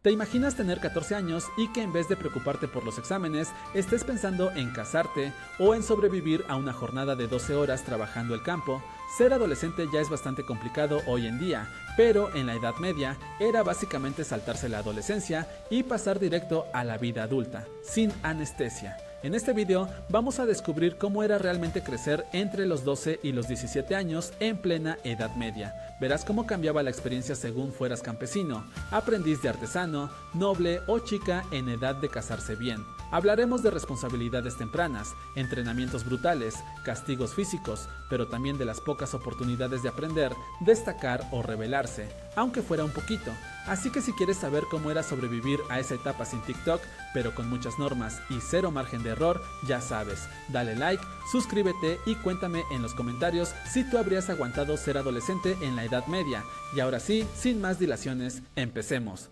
¿Te imaginas tener 14 años y que en vez de preocuparte por los exámenes, estés pensando en casarte o en sobrevivir a una jornada de 12 horas trabajando el campo? Ser adolescente ya es bastante complicado hoy en día, pero en la Edad Media era básicamente saltarse la adolescencia y pasar directo a la vida adulta, sin anestesia. En este video vamos a descubrir cómo era realmente crecer entre los 12 y los 17 años en plena Edad Media. Verás cómo cambiaba la experiencia según fueras campesino, aprendiz de artesano, noble o chica en edad de casarse bien. Hablaremos de responsabilidades tempranas, entrenamientos brutales, castigos físicos, pero también de las pocas oportunidades de aprender, destacar o rebelarse, aunque fuera un poquito. Así que si quieres saber cómo era sobrevivir a esa etapa sin TikTok, pero con muchas normas y cero margen de error, ya sabes, dale like, suscríbete y cuéntame en los comentarios si tú habrías aguantado ser adolescente en la Edad Media. Y ahora sí, sin más dilaciones, empecemos.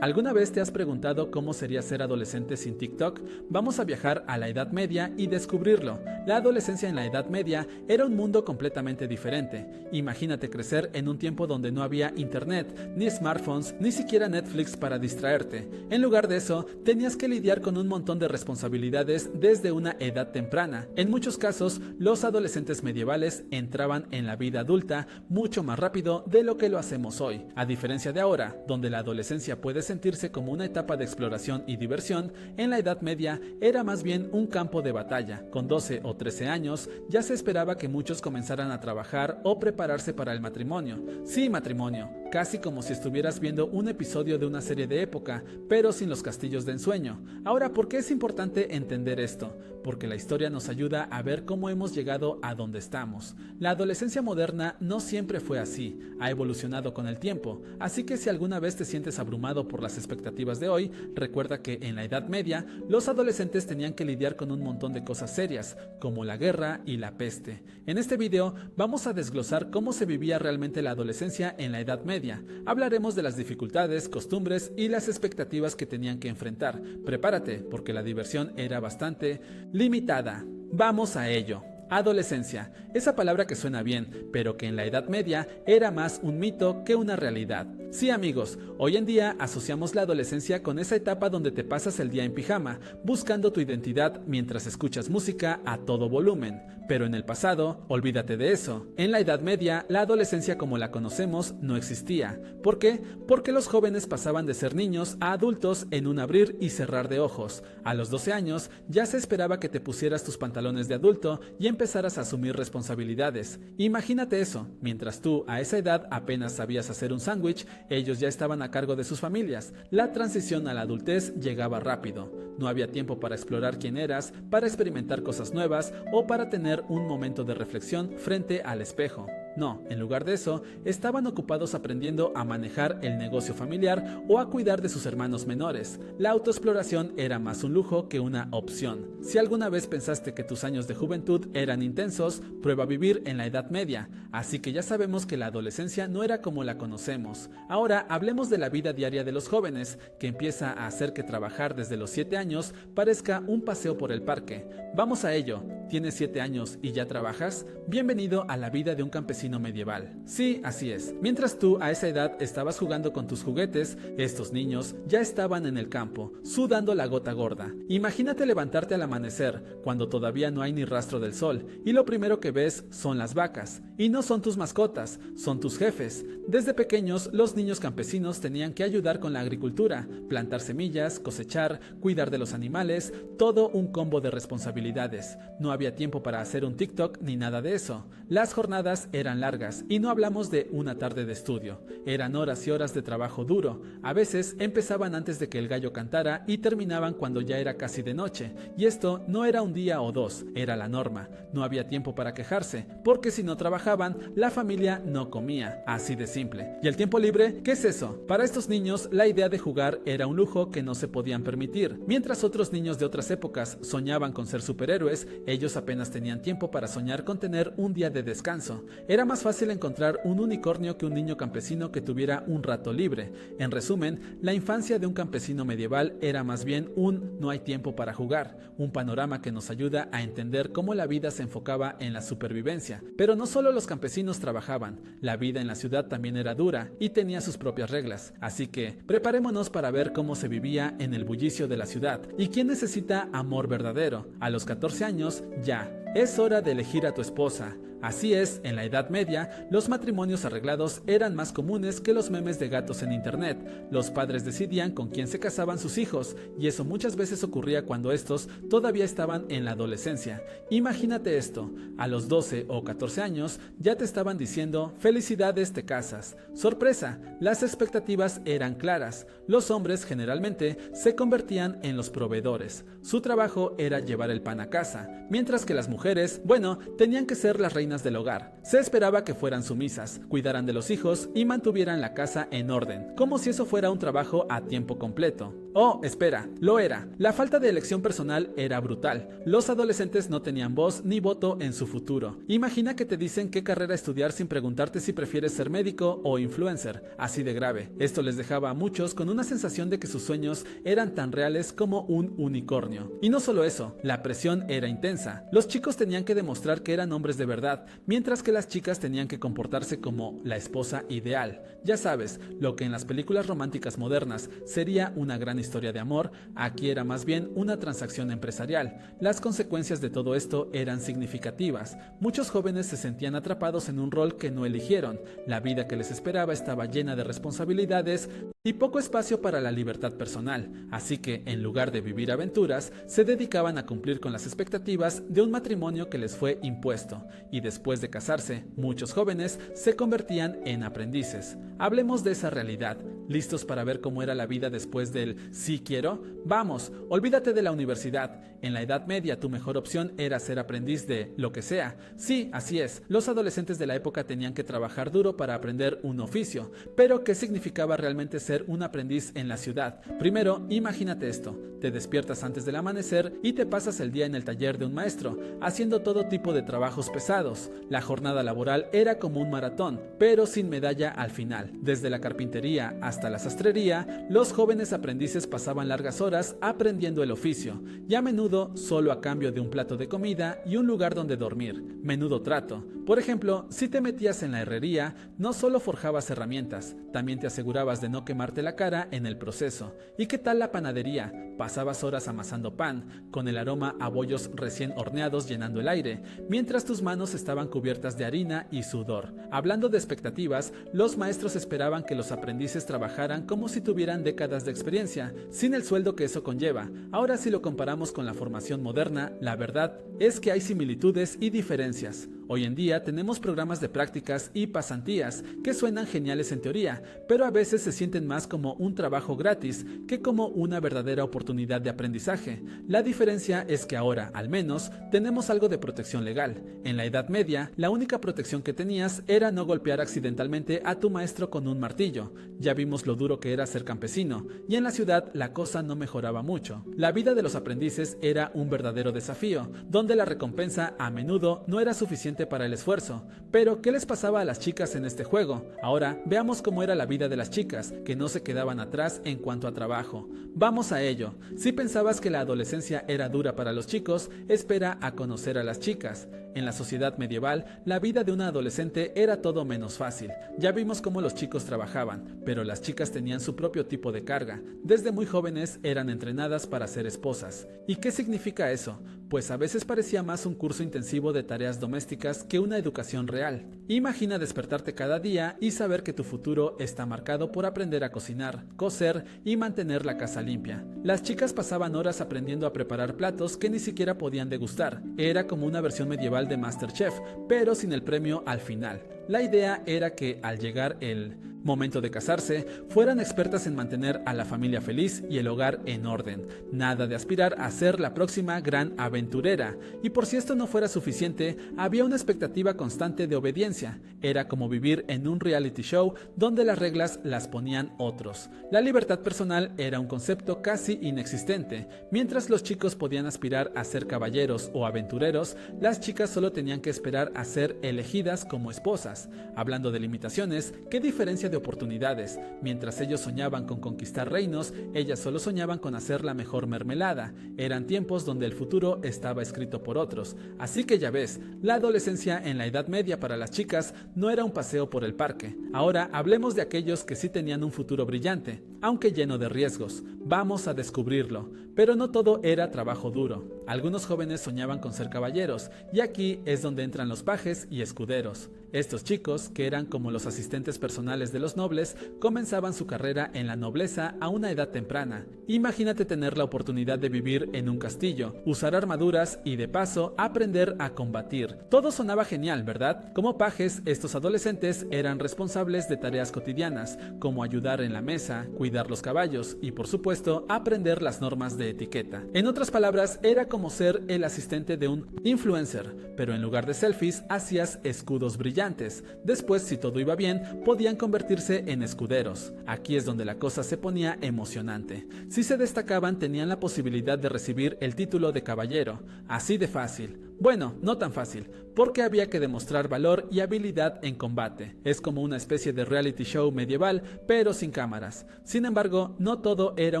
¿Alguna vez te has preguntado cómo sería ser adolescente sin TikTok? Vamos a viajar a la Edad Media y descubrirlo. La adolescencia en la Edad Media era un mundo completamente diferente. Imagínate crecer en un tiempo donde no había internet, ni smartphones, ni siquiera Netflix para distraerte. En lugar de eso, tenías que lidiar con un montón de responsabilidades desde una edad temprana. En muchos casos, los adolescentes medievales entraban en la vida adulta mucho más rápido de lo que lo hacemos hoy. A diferencia de ahora, donde la adolescencia puede sentirse como una etapa de exploración y diversión, en la Edad Media era más bien un campo de batalla. Con 12 o 13 años ya se esperaba que muchos comenzaran a trabajar o prepararse para el matrimonio. Sí, matrimonio, casi como si estuvieras viendo un episodio de una serie de época, pero sin los castillos de ensueño. Ahora, ¿por qué es importante entender esto? Porque la historia nos ayuda a ver cómo hemos llegado a donde estamos. La adolescencia moderna no siempre fue así, ha evolucionado con el tiempo, así que si alguna vez te sientes abrumado por las expectativas de hoy, recuerda que en la Edad Media los adolescentes tenían que lidiar con un montón de cosas serias, como la guerra y la peste. En este video vamos a desglosar cómo se vivía realmente la adolescencia en la Edad Media. Hablaremos de las dificultades, costumbres y las expectativas que tenían que enfrentar. Prepárate, porque la diversión era bastante limitada. Vamos a ello. Adolescencia, esa palabra que suena bien, pero que en la Edad Media era más un mito que una realidad. Sí, amigos, hoy en día asociamos la adolescencia con esa etapa donde te pasas el día en pijama, buscando tu identidad mientras escuchas música a todo volumen. Pero en el pasado, olvídate de eso. En la Edad Media, la adolescencia como la conocemos no existía. ¿Por qué? Porque los jóvenes pasaban de ser niños a adultos en un abrir y cerrar de ojos. A los 12 años ya se esperaba que te pusieras tus pantalones de adulto y empezaras a asumir responsabilidades. Imagínate eso, mientras tú a esa edad apenas sabías hacer un sándwich, ellos ya estaban a cargo de sus familias. La transición a la adultez llegaba rápido. No había tiempo para explorar quién eras, para experimentar cosas nuevas o para tener un momento de reflexión frente al espejo. No, en lugar de eso, estaban ocupados aprendiendo a manejar el negocio familiar o a cuidar de sus hermanos menores. La autoexploración era más un lujo que una opción. Si alguna vez pensaste que tus años de juventud eran intensos, prueba a vivir en la Edad Media. Así que ya sabemos que la adolescencia no era como la conocemos. Ahora hablemos de la vida diaria de los jóvenes, que empieza a hacer que trabajar desde los 7 años parezca un paseo por el parque. Vamos a ello. ¿Tienes 7 años y ya trabajas? Bienvenido a la vida de un campesino medieval. Sí, así es. Mientras tú a esa edad estabas jugando con tus juguetes, estos niños ya estaban en el campo, sudando la gota gorda. Imagínate levantarte al amanecer, cuando todavía no hay ni rastro del sol, y lo primero que ves son las vacas. Y no son tus mascotas, son tus jefes. Desde pequeños, los niños campesinos tenían que ayudar con la agricultura, plantar semillas, cosechar, cuidar de los animales, todo un combo de responsabilidades. No había tiempo para hacer un TikTok ni nada de eso. Las jornadas eran largas y no hablamos de una tarde de estudio. Eran horas y horas de trabajo duro. A veces empezaban antes de que el gallo cantara y terminaban cuando ya era casi de noche. Y esto no era un día o dos, era la norma. No había tiempo para quejarse, porque si no trabajaban, la familia no comía. Así de simple. ¿Y el tiempo libre? ¿Qué es eso? Para estos niños, la idea de jugar era un lujo que no se podían permitir. Mientras otros niños de otras épocas soñaban con ser superhéroes, ellos muchos apenas tenían tiempo para soñar con tener un día de descanso. Era más fácil encontrar un unicornio que un niño campesino que tuviera un rato libre. En resumen, la infancia de un campesino medieval era más bien un no hay tiempo para jugar, un panorama que nos ayuda a entender cómo la vida se enfocaba en la supervivencia. Pero no solo los campesinos trabajaban, la vida en la ciudad también era dura y tenía sus propias reglas. Así que preparémonos para ver cómo se vivía en el bullicio de la ciudad. ¿Y quién necesita amor verdadero? A los 14 años, ya, es hora de elegir a tu esposa. Así es, en la Edad Media, los matrimonios arreglados eran más comunes que los memes de gatos en internet. Los padres decidían con quién se casaban sus hijos, y eso muchas veces ocurría cuando estos todavía estaban en la adolescencia. Imagínate esto, a los 12 o 14 años ya te estaban diciendo felicidades, te casas. Sorpresa, las expectativas eran claras. Los hombres generalmente se convertían en los proveedores. Su trabajo era llevar el pan a casa, mientras que las mujeres, bueno, tenían que ser las reinas del hogar. Se esperaba que fueran sumisas, cuidaran de los hijos y mantuvieran la casa en orden, como si eso fuera un trabajo a tiempo completo. Oh, espera, lo era. La falta de elección personal era brutal. Los adolescentes no tenían voz ni voto en su futuro. Imagina que te dicen qué carrera estudiar sin preguntarte si prefieres ser médico o influencer. Así de grave. Esto les dejaba a muchos con una sensación de que sus sueños eran tan reales como un unicornio. Y no solo eso, la presión era intensa. Los chicos tenían que demostrar que eran hombres de verdad, mientras que las chicas tenían que comportarse como la esposa ideal. Ya sabes, lo que en las películas románticas modernas sería una gran historia de amor, aquí era más bien una transacción empresarial. Las consecuencias de todo esto eran significativas. Muchos jóvenes se sentían atrapados en un rol que no eligieron. La vida que les esperaba estaba llena de responsabilidades y poco espacio para la libertad personal. Así que, en lugar de vivir aventuras, se dedicaban a cumplir con las expectativas de un matrimonio que les fue impuesto. Y después de casarse, muchos jóvenes se convertían en aprendices. Hablemos de esa realidad. ¿Listos para ver cómo era la vida después del sí quiero? Vamos, olvídate de la universidad. En la Edad Media tu mejor opción era ser aprendiz de lo que sea. Sí, así es, los adolescentes de la época tenían que trabajar duro para aprender un oficio. Pero ¿qué significaba realmente ser un aprendiz en la ciudad? Primero, imagínate esto. Te despiertas antes del amanecer y te pasas el día en el taller de un maestro, haciendo todo tipo de trabajos pesados. La jornada laboral era como un maratón, pero sin medalla al final. Desde la carpintería hasta la sastrería, los jóvenes aprendices pasaban largas horas aprendiendo el oficio, y a menudo solo a cambio de un plato de comida y un lugar donde dormir. Menudo trato. Por ejemplo, si te metías en la herrería, no solo forjabas herramientas, también te asegurabas de no quemarte la cara en el proceso. ¿Y qué tal la panadería? Pasabas horas amasando pan, con el aroma a bollos recién horneados llenando el aire, mientras tus manos estaban cubiertas de harina y sudor. Hablando de expectativas, los maestros esperaban que los aprendices trabajaran como si tuvieran décadas de experiencia, sin el sueldo que eso conlleva. Ahora, si lo comparamos con la formación moderna, la verdad es que hay similitudes y diferencias. Hoy en día tenemos programas de prácticas y pasantías que suenan geniales en teoría, pero a veces se sienten más como un trabajo gratis que como una verdadera oportunidad de aprendizaje. La diferencia es que ahora, al menos, tenemos algo de protección legal. En la Edad Media, la única protección que tenías era no golpear accidentalmente a tu maestro con un martillo. Ya vimos lo duro que era ser campesino, y en la ciudad la cosa no mejoraba mucho. La vida de los aprendices era un verdadero desafío, donde la recompensa a menudo no era suficiente para el esfuerzo. Pero, ¿qué les pasaba a las chicas en este juego? Ahora, veamos cómo era la vida de las chicas, que no se quedaban atrás en cuanto a trabajo. Vamos a ello. Si pensabas que la adolescencia era dura para los chicos, espera a conocer a las chicas. En la sociedad medieval, la vida de una adolescente era todo menos fácil. Ya vimos cómo los chicos trabajaban, pero las chicas tenían su propio tipo de carga. Desde muy jóvenes eran entrenadas para ser esposas. ¿Y qué significa eso? Pues a veces parecía más un curso intensivo de tareas domésticas que una educación real. Imagina despertarte cada día y saber que tu futuro está marcado por aprender a cocinar, coser y mantener la casa limpia. Las chicas pasaban horas aprendiendo a preparar platos que ni siquiera podían degustar. Era como una versión medieval de MasterChef, pero sin el premio al final. La idea era que al llegar el momento de casarse, fueran expertas en mantener a la familia feliz y el hogar en orden. Nada de aspirar a ser la próxima gran aventurera. Y por si esto no fuera suficiente, había una expectativa constante de obediencia. Era como vivir en un reality show donde las reglas las ponían otros. La libertad personal era un concepto casi inexistente. Mientras los chicos podían aspirar a ser caballeros o aventureros, las chicas solo tenían que esperar a ser elegidas como esposas. Hablando de limitaciones, ¿qué diferencia de oportunidades? Mientras ellos soñaban con conquistar reinos, ellas solo soñaban con hacer la mejor mermelada. Eran tiempos donde el futuro estaba escrito por otros. Así que ya ves, la adolescencia en la Edad Media para las chicas no era un paseo por el parque. Ahora hablemos de aquellos que sí tenían un futuro brillante, aunque lleno de riesgos. Vamos a descubrirlo. Pero no todo era trabajo duro. Algunos jóvenes soñaban con ser caballeros, y aquí es donde entran los pajes y escuderos. Estos chicos, que eran como los asistentes personales de los nobles, comenzaban su carrera en la nobleza a una edad temprana. Imagínate tener la oportunidad de vivir en un castillo, usar armaduras y de paso aprender a combatir. Todo sonaba genial, ¿verdad? Como pajes, estos adolescentes eran responsables de tareas cotidianas, como ayudar en la mesa, cuidar los caballos y, por supuesto, aprender las normas de etiqueta. En otras palabras, era como ser el asistente de un influencer, pero en lugar de selfies, hacías escudos brillantes. Después, si todo iba bien, podían convertirse en escuderos. Aquí es donde la cosa se ponía emocionante. Si se destacaban, tenían la posibilidad de recibir el título de caballero. Así de fácil. Bueno, no tan fácil, porque había que demostrar valor y habilidad en combate. Es como una especie de reality show medieval, pero sin cámaras. Sin embargo, no todo era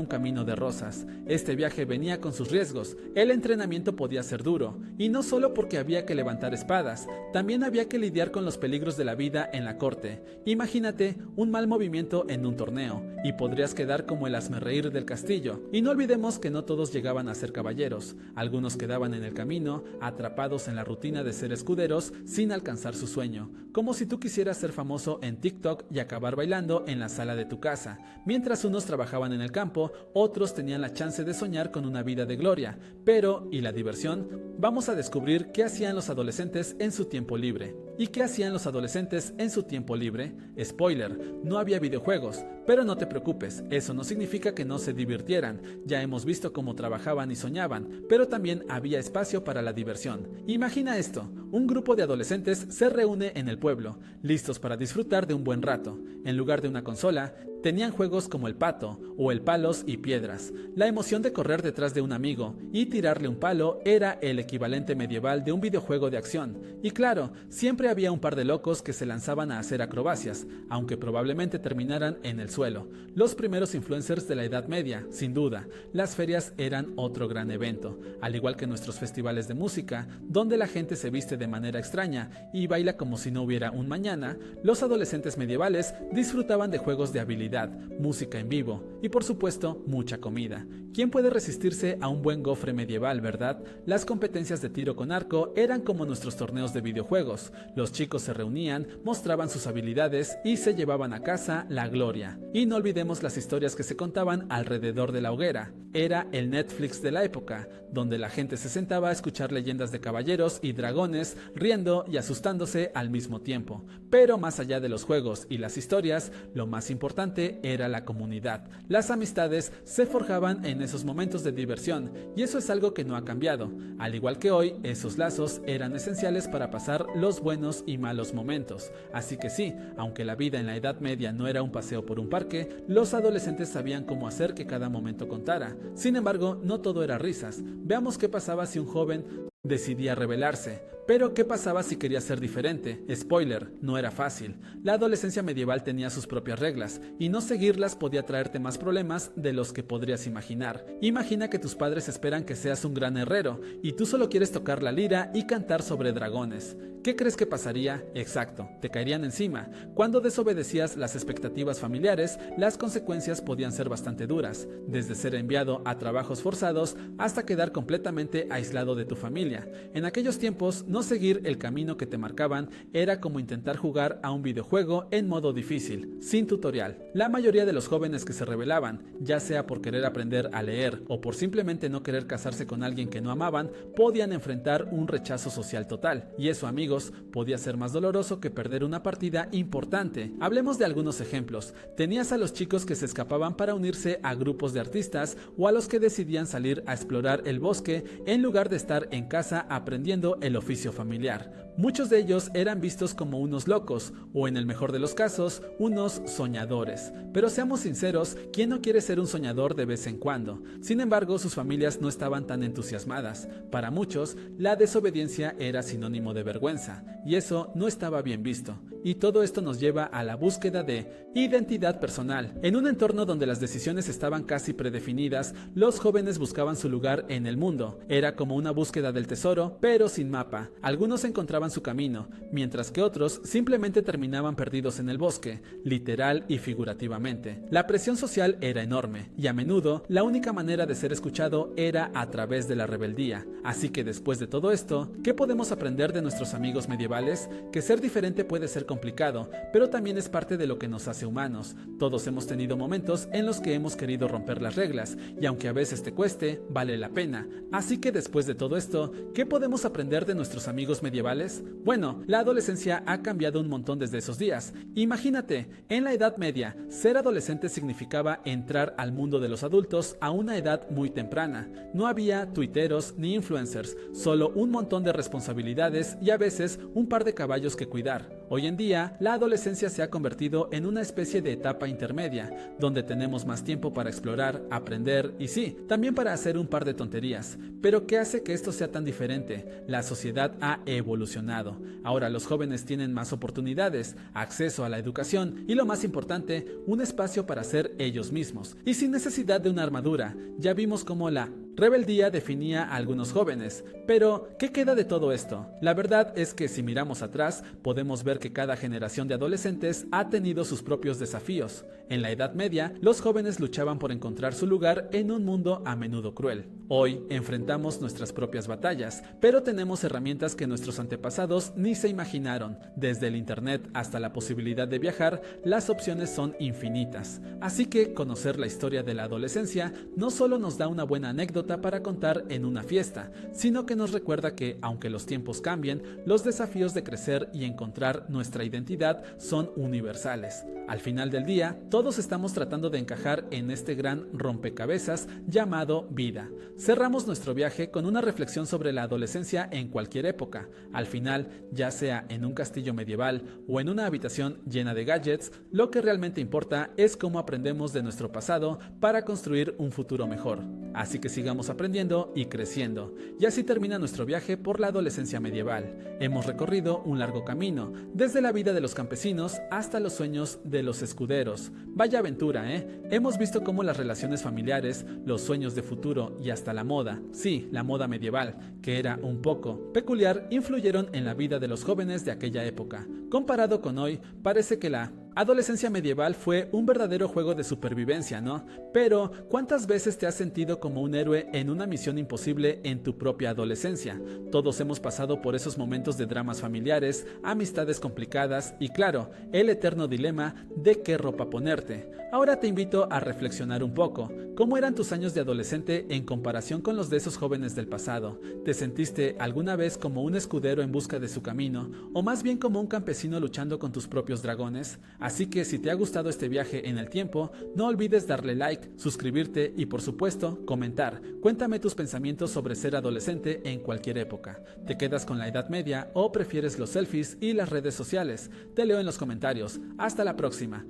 un camino de rosas. Este viaje venía con sus riesgos. El entrenamiento podía ser duro, y no solo porque había que levantar espadas, también había que lidiar con los peligros de la vida en la corte. Imagínate un mal movimiento en un torneo, y podrías quedar como el hazmerreír del castillo. Y no olvidemos que no todos llegaban a ser caballeros. Algunos quedaban en el camino, atrapados en la rutina de ser escuderos sin alcanzar su sueño, como si tú quisieras ser famoso en TikTok y acabar bailando en la sala de tu casa. Mientras unos trabajaban en el campo, otros tenían la chance de soñar con una vida de gloria. Pero, ¿y la diversión? Vamos a descubrir qué hacían los adolescentes en su tiempo libre. ¿Y qué hacían los adolescentes en su tiempo libre? Spoiler, no había videojuegos, pero no te preocupes, eso no significa que no se divirtieran. Ya hemos visto cómo trabajaban y soñaban, pero también había espacio para la diversión. Imagina esto, un grupo de adolescentes se reúne en el pueblo, listos para disfrutar de un buen rato. En lugar de una consola, tenían juegos como el pato o el palos y piedras. La emoción de correr detrás de un amigo y tirarle un palo era el equivalente medieval de un videojuego de acción. Y claro, siempre había un par de locos que se lanzaban a hacer acrobacias, aunque probablemente terminaran en el suelo. Los primeros influencers de la Edad Media, sin duda. Las ferias eran otro gran evento, al igual que nuestros festivales de música, donde la gente se viste de manera extraña y baila como si no hubiera un mañana. Los adolescentes medievales disfrutaban de juegos de habilidad, música en vivo y por supuesto mucha comida. ¿Quién puede resistirse a un buen gofre medieval, verdad? Las competencias de tiro con arco eran como nuestros torneos de videojuegos. Los chicos se reunían, mostraban sus habilidades y se llevaban a casa la gloria. Y no olvidemos las historias que se contaban alrededor de la hoguera. Era el Netflix de la época, donde la gente se sentaba a escuchar leyendas de caballeros y dragones, riendo y asustándose al mismo tiempo. Pero más allá de los juegos y las historias, lo más importante era la comunidad. Las amistades se forjaban en esos momentos de diversión, y eso es algo que no ha cambiado. Al igual que hoy, esos lazos eran esenciales para pasar los buenos y malos momentos. Así que sí, aunque la vida en la Edad Media no era un paseo por un parque, los adolescentes sabían cómo hacer que cada momento contara. Sin embargo, no todo era risas. Veamos qué pasaba si un joven decidía rebelarse. Pero ¿qué pasaba si quería ser diferente? Spoiler, no era fácil. La adolescencia medieval tenía sus propias reglas, y no seguirlas podía traerte más problemas de los que podrías imaginar. Imagina que tus padres esperan que seas un gran herrero, y tú solo quieres tocar la lira y cantar sobre dragones. ¿Qué crees que pasaría? Exacto, te caerían encima. Cuando desobedecías las expectativas familiares, las consecuencias podían ser bastante duras, desde ser enviado a trabajos forzados hasta quedar completamente aislado de tu familia. familia. En aquellos tiempos, no seguir el camino que te marcaban era como intentar jugar a un videojuego en modo difícil, sin tutorial. La mayoría de los jóvenes que se rebelaban, ya sea por querer aprender a leer o por simplemente no querer casarse con alguien que no amaban, podían enfrentar un rechazo social total. Y eso, amigos, podía ser más doloroso que perder una partida importante. Hablemos de algunos ejemplos. Tenías a los chicos que se escapaban para unirse a grupos de artistas o a los que decidían salir a explorar el bosque en lugar de estar en casa aprendiendo el oficio familiar. Muchos de ellos eran vistos como unos locos o, en el mejor de los casos, unos soñadores. Pero seamos sinceros, ¿quién no quiere ser un soñador de vez en cuando? Sin embargo, sus familias no estaban tan entusiasmadas. Para muchos, la desobediencia era sinónimo de vergüenza, y eso no estaba bien visto. Y todo esto nos lleva a la búsqueda de identidad personal. En un entorno donde las decisiones estaban casi predefinidas, los jóvenes buscaban su lugar en el mundo. Era como una búsqueda del tesoro, pero sin mapa. Algunos encontraban su camino, mientras que otros simplemente terminaban perdidos en el bosque, literal y figurativamente. La presión social era enorme, y a menudo la única manera de ser escuchado era a través de la rebeldía. Así que después de todo esto, ¿qué podemos aprender de nuestros amigos medievales? Que ser diferente puede ser complicado, pero también es parte de lo que nos hace humanos. Todos hemos tenido momentos en los que hemos querido romper las reglas, y aunque a veces te cueste, vale la pena. Así que después de todo esto, ¿qué podemos aprender de nuestros amigos medievales? Bueno, la adolescencia ha cambiado un montón desde esos días. Imagínate, en la Edad Media, ser adolescente significaba entrar al mundo de los adultos a una edad muy temprana. No había tuiteros ni influencers, solo un montón de responsabilidades y a veces un par de caballos que cuidar. Hoy en día, la adolescencia se ha convertido en una especie de etapa intermedia, donde tenemos más tiempo para explorar, aprender y sí, también para hacer un par de tonterías. Pero ¿qué hace que esto sea tan diferente? La sociedad ha evolucionado. Ahora los jóvenes tienen más oportunidades, acceso a la educación y, lo más importante, un espacio para ser ellos mismos. Y sin necesidad de una armadura. Ya vimos cómo la rebeldía definía a algunos jóvenes. Pero, ¿qué queda de todo esto? La verdad es que si miramos atrás, podemos ver que cada generación de adolescentes ha tenido sus propios desafíos. En la Edad Media, los jóvenes luchaban por encontrar su lugar en un mundo a menudo cruel. Hoy enfrentamos nuestras propias batallas, pero tenemos herramientas que nuestros antepasados ni se imaginaron. Desde el internet hasta la posibilidad de viajar, las opciones son infinitas. Así que conocer la historia de la adolescencia no solo nos da una buena anécdota para contar en una fiesta, sino que nos recuerda que, aunque los tiempos cambien, los desafíos de crecer y encontrar nuestra identidad son universales. Al final del día, todos estamos tratando de encajar en este gran rompecabezas llamado vida. Cerramos nuestro viaje con una reflexión sobre la adolescencia en cualquier época. Al final, ya sea en un castillo medieval o en una habitación llena de gadgets, lo que realmente importa es cómo aprendemos de nuestro pasado para construir un futuro mejor. Así que sigamos aprendiendo y creciendo. Y así termina nuestro viaje por la adolescencia medieval. Hemos recorrido un largo camino, desde la vida de los campesinos hasta los sueños de los escuderos. Vaya aventura, ¿eh? Hemos visto cómo las relaciones familiares, los sueños de futuro y hasta la moda, sí, la moda medieval, que era un poco peculiar, influyeron en la vida de los jóvenes de aquella época. Comparado con hoy, parece que la adolescencia medieval fue un verdadero juego de supervivencia, ¿no? Pero, ¿cuántas veces te has sentido como un héroe en una misión imposible en tu propia adolescencia? Todos hemos pasado por esos momentos de dramas familiares, amistades complicadas y, claro, el eterno dilema de qué ropa ponerte. Ahora te invito a reflexionar un poco. ¿Cómo eran tus años de adolescente en comparación con los de esos jóvenes del pasado? ¿Te sentiste alguna vez como un escudero en busca de su camino, o más bien como un campesino luchando con tus propios dragones? Así que si te ha gustado este viaje en el tiempo, no olvides darle like, suscribirte y, por supuesto, comentar. Cuéntame tus pensamientos sobre ser adolescente en cualquier época. ¿Te quedas con la Edad Media o prefieres los selfies y las redes sociales? Te leo en los comentarios. Hasta la próxima.